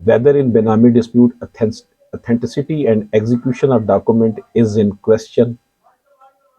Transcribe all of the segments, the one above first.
whether in Benami dispute authenticity and execution of document is in question।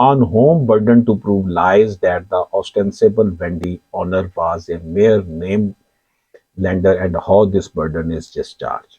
on whom burden to prove lies that the ostensible vendee owner was a mere name lender and how this burden is discharged।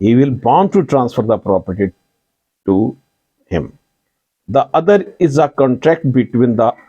he will bound to transfer the property to him। The other is a contract between the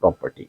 property।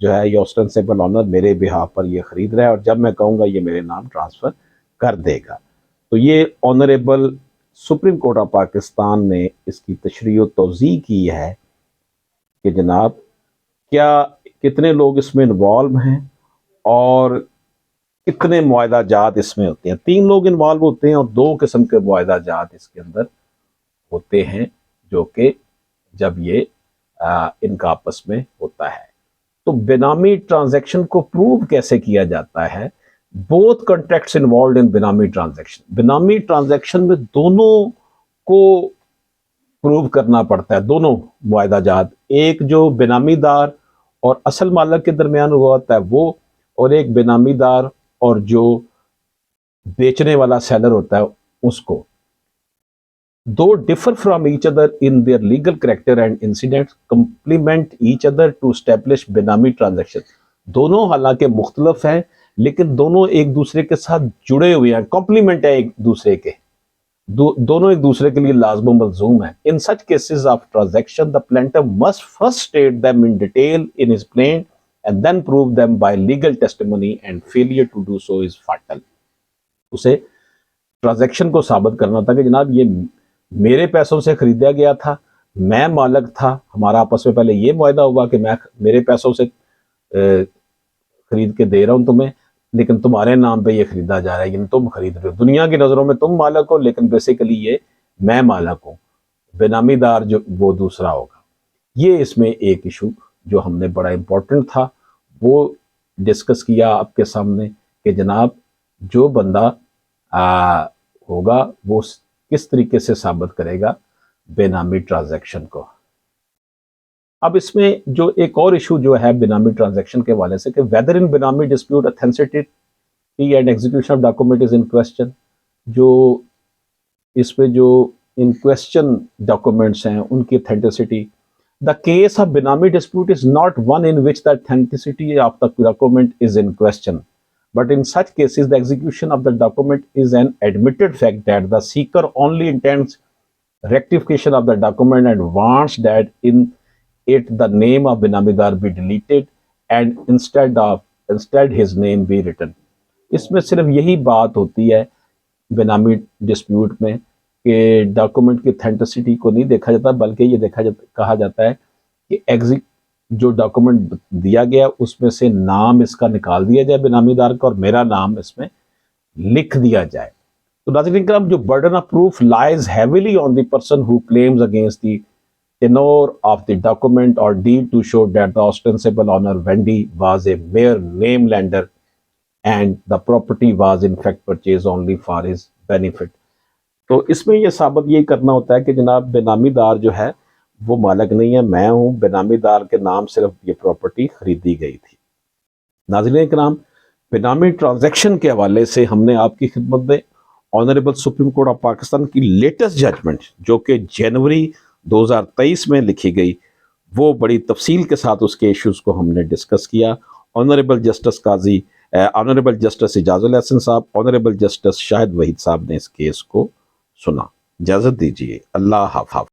جو ہے یہ آسٹینسیبل owner میرے behalf پر یہ خرید رہا ہے اور جب میں کہوں گا یہ میرے نام ٹرانسفر کر دے گا۔ تو یہ honourable supreme court of Pakistan نے اس کی تشریح و توضیح کی ہے کہ جناب کیا کتنے لوگ اس میں انوالو ہیں اور کتنے معاہدہ جات اس میں ہوتے ہیں۔ 3 لوگ انوالو ہوتے ہیں اور 2 قسم کے معاہدہ جات اس کے اندر ہوتے ہیں جو کہ جب یہ ان کا آپس میں ہوتا ہے۔ تو بینامی ٹرانزیکشن کو پروو کیسے کیا جاتا ہے؟ Both contracts involved in benami transaction, benami transaction میں دونوں کو پروو کرنا پڑتا ہے، دونوں معاہدہ جات، ایک جو بینامی دار اور اصل مالک کے درمیان ہوا ہوتا ہے وہ، اور ایک بینامی دار اور جو بیچنے والا سیلر ہوتا ہے اس کو۔ دو differ from each other in their legal character and incidents complement each other to establish benami transaction۔ دونوں حالانکہ مختلف ہیں لیکن دونوں ایک دوسرے کے ساتھ جڑے ہوئے ہیں، کمپلیمنٹ ہے ایک دوسرے کے، دونوں ایک دوسرے کے لیے لازم و ملزوم ہیں۔ In such cases of transaction, the plaintiff must first state them in detail in his plaint and then prove them by legal testimony, and failure to do so is fatal۔ اسے ٹرانزیکشن کو ثابت کرنا تھا کہ جناب یہ میرے پیسوں سے خریدا گیا تھا، میں مالک تھا، ہمارا آپس میں پہلے یہ معاہدہ ہوا کہ میں میرے پیسوں سے خرید کے دے رہا ہوں تمہیں، لیکن تمہارے نام پہ یہ خریدا جا رہا ہے، یعنی تم خرید رہے ہو، دنیا کی نظروں میں تم مالک ہو لیکن بیسیکلی یہ میں مالک ہوں، بینامی دار جو وہ دوسرا ہوگا۔ یہ اس میں ایک ایشو جو ہم نے بڑا امپورٹنٹ تھا وہ ڈسکس کیا آپ کے سامنے کہ جناب جو بندہ ہوگا وہ کس طریقے سے ثابت کرے گا بینامی ٹرانزیکشن کو۔ اب اس میں جو ایک اور ایشو جو ہے بینامی ٹرانزیکشن کے حوالے سے کہ whether in benami dispute authenticity and execution of document is in question، جو اس پہ جو in question ڈاکومنٹس ہیں ان کی authenticity۔ The case of benami dispute is not one in which the authenticity of the document is in question, but in such cases the execution of the document is an admitted fact that the seeker only intends rectification of the document and wants that in it the name of benami دار be deleted and instead his name be written۔ اس میں صرف یہی بات ہوتی ہے benami dispute میں کہ document کی اتھینٹسٹی کو نہیں دیکھا جاتا بلکہ یہ کہا جاتا ہے کہ جو ڈاکومنٹ دیا گیا اس میں سے نام اس کا نکال دیا جائے بینامی دار کا اور میرا نام اس میں لکھ دیا جائے۔ تو ناظرین کرام جو burden of proof لائز heavily on the person who claims against the tenor of the document or deed to show that the ostensible owner Wendy was a mere name lender and the property was in fact purchased only for his benefit۔ تو اس میں یہ ثابت یہی کرنا ہوتا ہے کہ جناب بینامی دار جو ہے وہ مالک نہیں ہے، میں ہوں، بینامی دار کے نام صرف یہ پراپرٹی خریدی گئی تھی۔ ناظرین کرام بینامی ٹرانزیکشن کے حوالے سے ہم نے آپ کی خدمت میں honourable supreme court of Pakistan کی لیٹسٹ ججمنٹ جو کہ جنوری 2023 میں لکھی گئی وہ بڑی تفصیل کے ساتھ اس کے ایشوز کو ہم نے ڈسکس کیا۔ آنریبل جسٹس اعجاز الحسن صاحب، آنریبل جسٹس شاہد وحید صاحب نے اس کیس کو سنا۔ اجازت دیجیے، اللہ حافظ۔